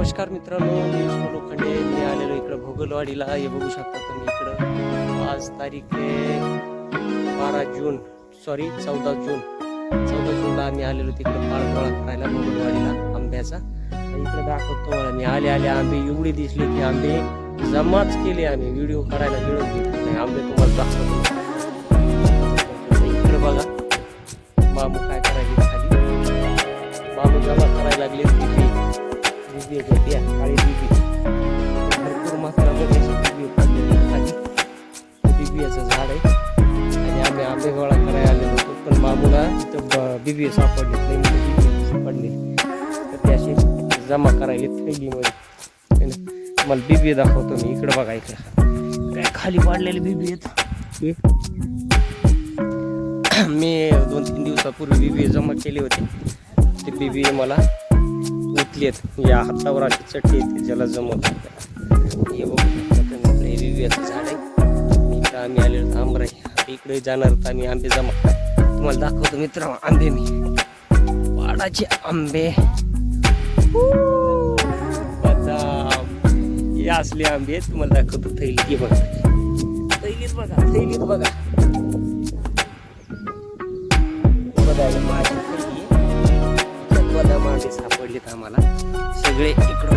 नमस्कार मित्रांनो, मी विष्णू लोखंडे. मी आलेलो इकडं भोगलवाडीला. हे बघू शकता तुम्ही इकडं. आज तारीख आहे 14 जूनला आम्ही आलेलो तिकडं पाळगोळा करायला भोगलवाडीला आंब्याचा. इकडं दाखवतो तुम्हाला. मी आले आंबे एवढे दिसले की आंबे जमाच केले. आम्ही व्हिडिओ करायला वेळच घेतला नाही. आंबे तुम्हाला दाखवतो. इकडं बघा मामू काय करायला खाली. मामू जमा करायला लागले. काळी बिबी भरपूर मात्रामध्ये बिबियाचं झाड आहे आणि आम्ही आंबे गोळा करायला आलेलो होतो. पण मामूला तिथं बिबी सापडले तर ते असे जमा करायले थैलीमध्ये. मला बिबी दाखवतो मी. इकडं बघा, इकडं काय खाली पाडलेले बिबी आहेत. मी 2-3 दिवसापूर्वी बिबी जमा केले होते. ते बिबी मला या हातावर अशी चटणी येते ज्याला जमवत. हे बघू शकता तुम्ही, बिबियाचं झाड आहे. इकडं आम्ही आलेलो आंबराई. इकडे जाणार होतो आम्ही आंबे जमा. तुम्हाला दाखवतो मित्र आंबे. मी पाडाचे आंबे बदाम हे असले आंबे तुम्हाला दाखवतो. थैली बघा, थैलीत बघा माझी थैली. बदाम आंबे सापडलेत आम्हाला सगळे. इकडं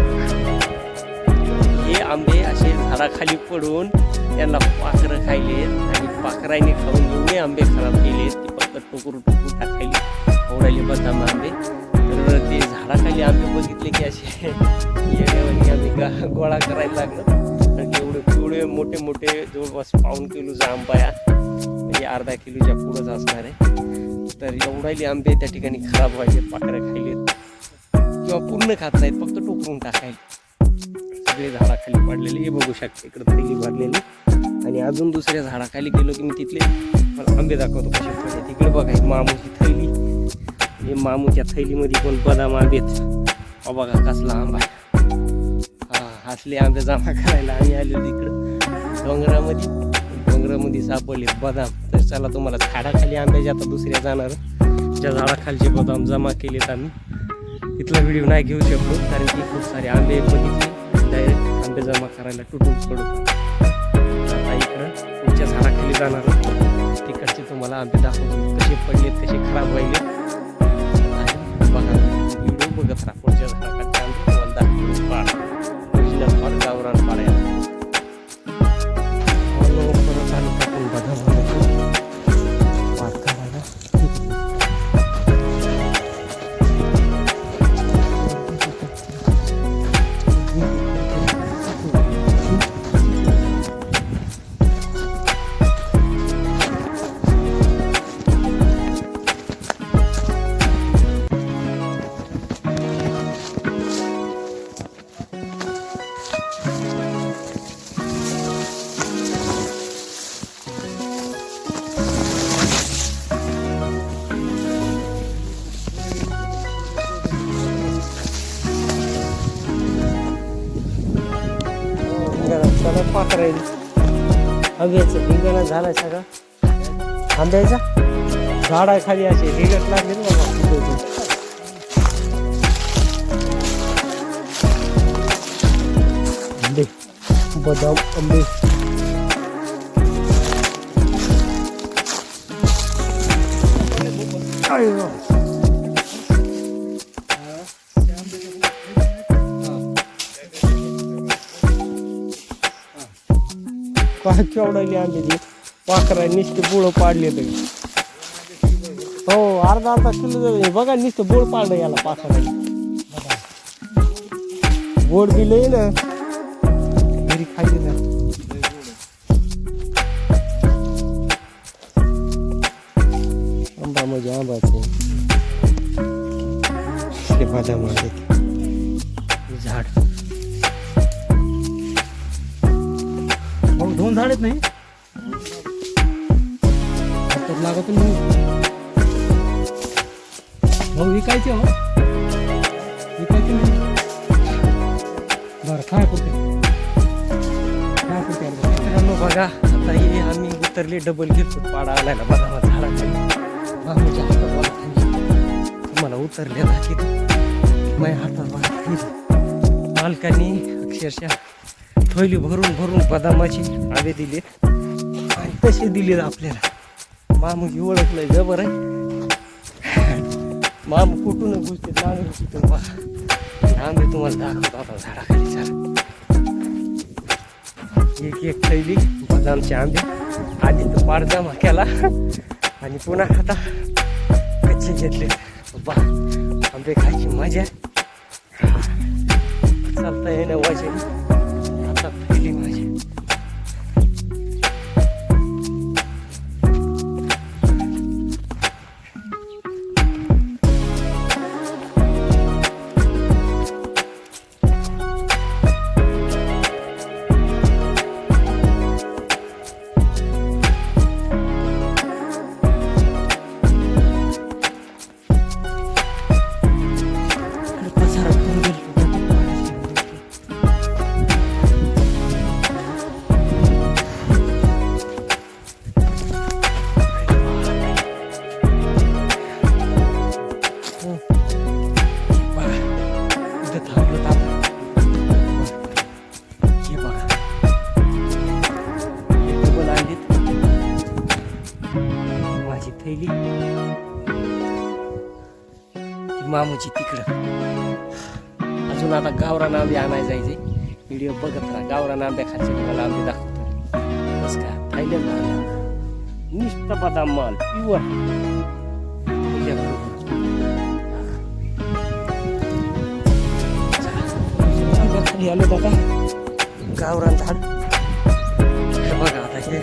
हे आंबे असे झाडाखाली पडून त्यांना पाखरं खायलेत आणि पाखराने खाऊन एवढे आंबे खराब केलेत की फक्त टोकरू टाकायले ओढायले बदाम आंबे. तर ते झाडाखाली आंबे बघितले की असे येण्यावानी आम्ही गोळा करायला लागलो. कारण की एवढे मोठे जवळपास 1.5 किलोचा आंबा या म्हणजे अर्धा किलोच्या पुढंच असणार आहे. तर एवढाले आंबे त्या ठिकाणी खराब व्हायचे, पाखरं खायलेत किंवा पूर्ण खात नाहीत, फक्त टोकरून टाकायला. सगळे झाडाखाली पडलेले हे बघू शकते. इकडं थैली भरलेली. आणि अजून दुसऱ्या झाडाखाली गेलो की मी तिथले मला आंबे दाखवतो कसे पडले. तिकडे बघा मामूची थैली. हे मामूच्या थैलीमध्ये पण बदाम आंबेत. बघा कसला आंबा. असले आंबे जमा करायला आम्ही आलेलो इकडं डोंगरामध्ये सापडले बदाम. तर चला तुम्हाला झाडाखाली आंब्याचे आता दुसऱ्या जाणार ज्या झाडाखालचे बदाम जमा केलेत आम्ही. इथला व्हिडिओ नाही घेऊ शकलो कारण की खूप सारे आंबे बघितले. डायरेक्ट आंबे जमा करायला तुटून पडतो. आता इकडं पुढच्या झाडाखाली जाणार तिकडचे तुम्हाला आंबे दाखवतो कसे पडलेत, कसे खराब व्हायले. आणि बघा व्हिडिओ बघत राहा. पुढच्या झाडाखालचे आंबे तुम्हाला दाखवतो. पाड ओरिजिनल पाड, गावरान पाड आहे. पाखरायला आंब्याचं धिंगाणा झालाय सगळा. आंब्याचा झाडाखाली असे ढिगट लागले ना बाबा. आंबे बदाम आंबे केवढाली आंब्याची पाखरा नुसते बोळ पाडले. हो, अर्धा किलो बघा नुसतं बोळ पाडलं याला पाखराने. बोड दिलंय ना घरी खायचे ना. आंबा म्हणजे आंबाचे बदाम झाड. दोन झाड आहेत नाही लागत नाही भाऊ. विकायचे हो, विकायचे नाही. बरं काय पुरते बघा. आता हे आम्ही उतरले डबल घेतो पाडा आलायला बघा झाडाखाली. मामूच्या हातात तुम्हाला उतरले दाखवतो. माझ्या हातात बघा मालकांनी अक्षरशः थैली भरून भरून बदामाची आंबे दिले आणि तसे दिले आपल्याला. मामू ओळखलंय ग बरं. मामू कुठून गोष्टी लागले आंबे तुम्हाला दाखवतो आता झाडाखाली. चाल एक एक थैली बदामचे आंबे आधी तर पाड जमा केला आणि पुन्हा आता कच्चे घेतले. बा आंबे खायची मजा. चालता येणं वजन आता पहिली माझी. थैली मामूची तिकडं. अजून आता गावरान आंबे आणायला जायचे. व्हिडिओ बघत राहा. गावरान आंब्या खायचे तुम्हाला आंबे दाखवतो. बस का थायलंड नुसतं बदाम माल प्युअर. खाली आलो दादा. गावरान झाड बघा आता हे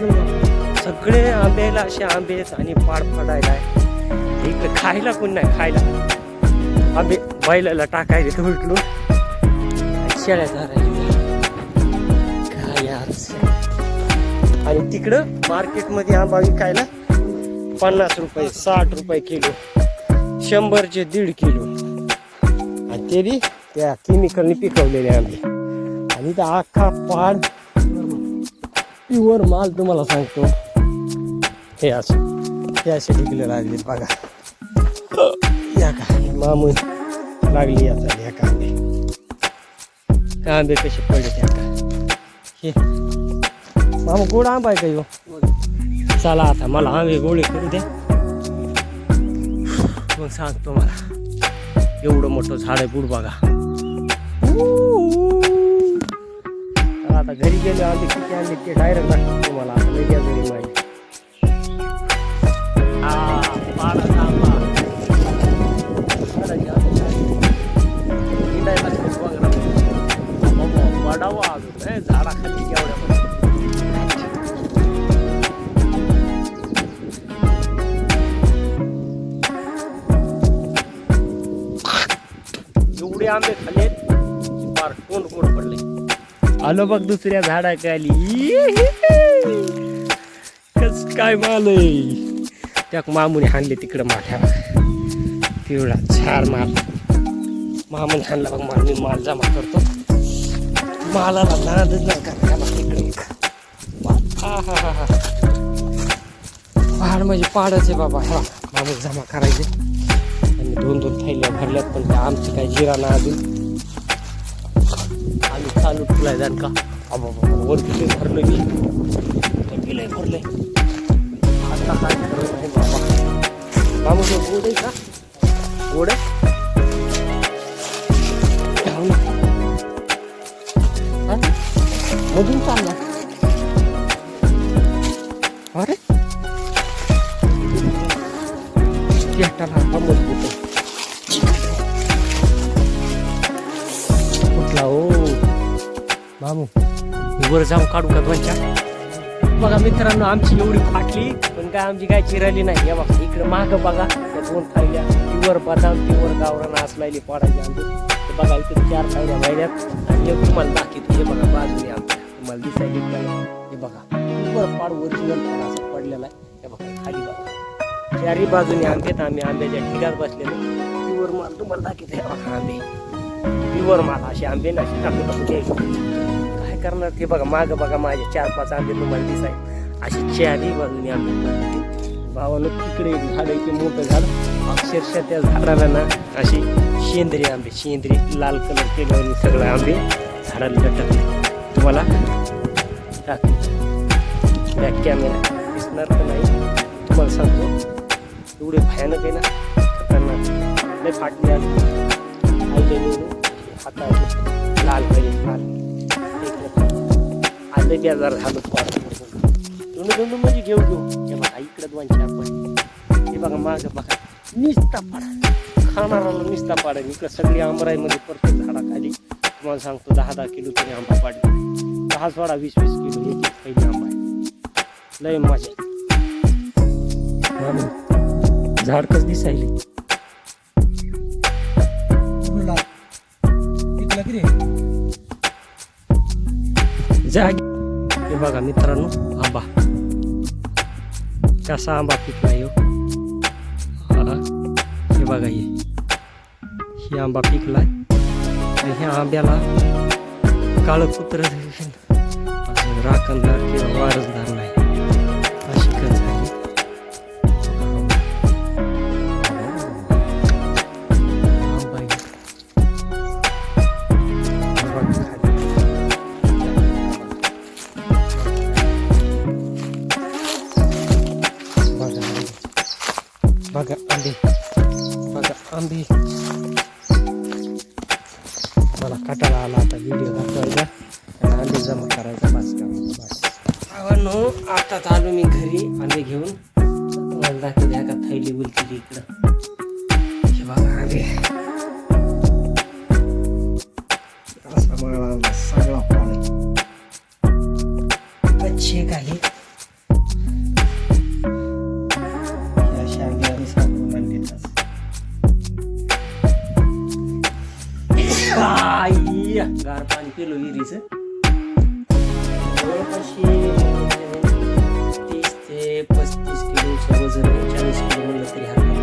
सगळे आंब्याला असे आंबे आहेत आणि पाड पडायला आहे. इकडे खायला कोण नाही. खायला आंबे बैलाला टाकायचे तर उलटलो शेळ्या काय यार. आणि तिकडं मार्केटमध्ये आंबा विकायला 50 रुपये 60 रुपये किलो, 100चे 1.5 किलो. आणि ते बी त्या केमिकलने पिकवलेले आंबे. आणि त्या अख्खा पाड प्युअर माल तुम्हाला सांगतो. हे असे टिकले लागले बघा. या का मामू लागली याचा या कांदे. आंबे कसे पडले त्या का. हे मामू गोड आंबा आहे का यो. चला आता मला आंबे गोळे करू द्या मग सांगतो. मला एवढं मोठं झाड आहे बुड बघा. आता घरी गेले आंबे किती आणले ते डायरेक्ट दाखवतो तुम्हाला. आता लगेच घरी माहिती. झाडाखाली एवढे आंबे खाल्लेत फार कोण कोण पडले. आलो बघ दुसऱ्या झाडाखाली. कस काय माल त्या मामूने हाणले तिकडं माठ्या. पिवळा छार माल मामूने हाणला बघ. माल मी माल जमा करतो. मालाला नादच नाही का तिकडे. हा हा हा हा पहाड म्हणजे पहाडच आहे बाबा. हा मामून जमा करायचे. आणि 2-2 थैल्या भरल्यात. पण त्या आमची काय जिरा ना अजून. आम्ही चालू ठेवलाय जाण का. वर किती भरलं मी गेलंय भरलंय. आता काय करत नाही बाबा. मामू गोड आहे का. गोड आहे मधून चालला. अरे मजबूत कुठला हो मामू. वर जाऊन काढू का 2-4. बघा मित्रांनो आमची एवढी फाटली पण काय आमची काय चिरायली नाही. या बघा इकडे माग बघा त्या 2 थायल्या प्युअर बदाम प्युअर गावरान असलेली पाडायचे आंबे. बघा इथे 4 थायल्या महिन्यात. आणि एक तुम्हाला दाखवतो. हे बघा बाजूने आंबे तुम्हाला दिसायला. हे बघा प्युअर पाड ओरिजिनल पाड असा पडलेला आहे. हे बघा खाली बघा 4ही बाजूने आंबेत. आम्ही आंब्याच्या ठिकाण बसलेलो. प्युअर माल तुम्हाला दाखवतो. हे बघा आंबे प्युअर माल. असे आंबे ना टाकू द्यायचे. काय करणार ते बघा माग बघा माझे 4-5 आंबे तुम्हाला दिसाय. असे 4ही बाजूने आंबे. भावानं तिकडे एक झाड आहे ते मोठं झाड. अक्षरशः त्या झाडाला ना अशी शेंद्री लाल कलर केलं आणि सगळे आंबे झाडाला लटकले. तुम्हाला बॅक कॅमेरा दिसणार तर नाही, तुम्हाला सांगतो एवढे भयानक आहे ना, खतरनाक. लय फाटले हातात लाल पाहिजे लाल आले बेजार झालं. दोन म्हणजे घेऊ हे बघा इकडं 2-4 पण हे बघा मागं बघा निस्ता पाडा खाणाराला निस्ता पाडा. इकडं सगळी आंबराईमध्ये प्रत्येक झाडाखाली तुम्हाला सांगतो 10-10 किलो तरी आंबा पाडला. 10-20 किलो एक पहिली आंबा आहे. लय मजा झाड कसं दिसायले हे बघा मित्रांनो आंबा कसा आंबा पिकलाय हो. हे बघा ही आंबा पिकलाय. ह्या आंब्याला काळं कुत्र राखणदार किंवा वारसदार नाही अशी कच झाली. बघा आंबे मला कटाळा आला आता व्हिडिओ दाखवायचा आणि आंबे जमा करायचा बस भावांनो. आता आलो मी घरी आंबे घेऊन. मला दाखवते का थैली उलटी इकडं. हे बघा आंबे सगळा पाणी कच्चे काही गार पाणी पिलो विहिरीचं. जवळपास 30 ते 35 किलोचं वजन 40 किलो म्हणलं तरी हरकत.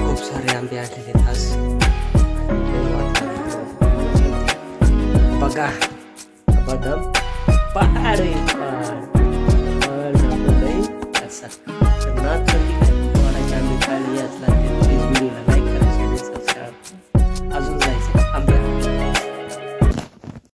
खूप सारे आंबे आलेले आहेत आज. बघा बदाम पहाड असा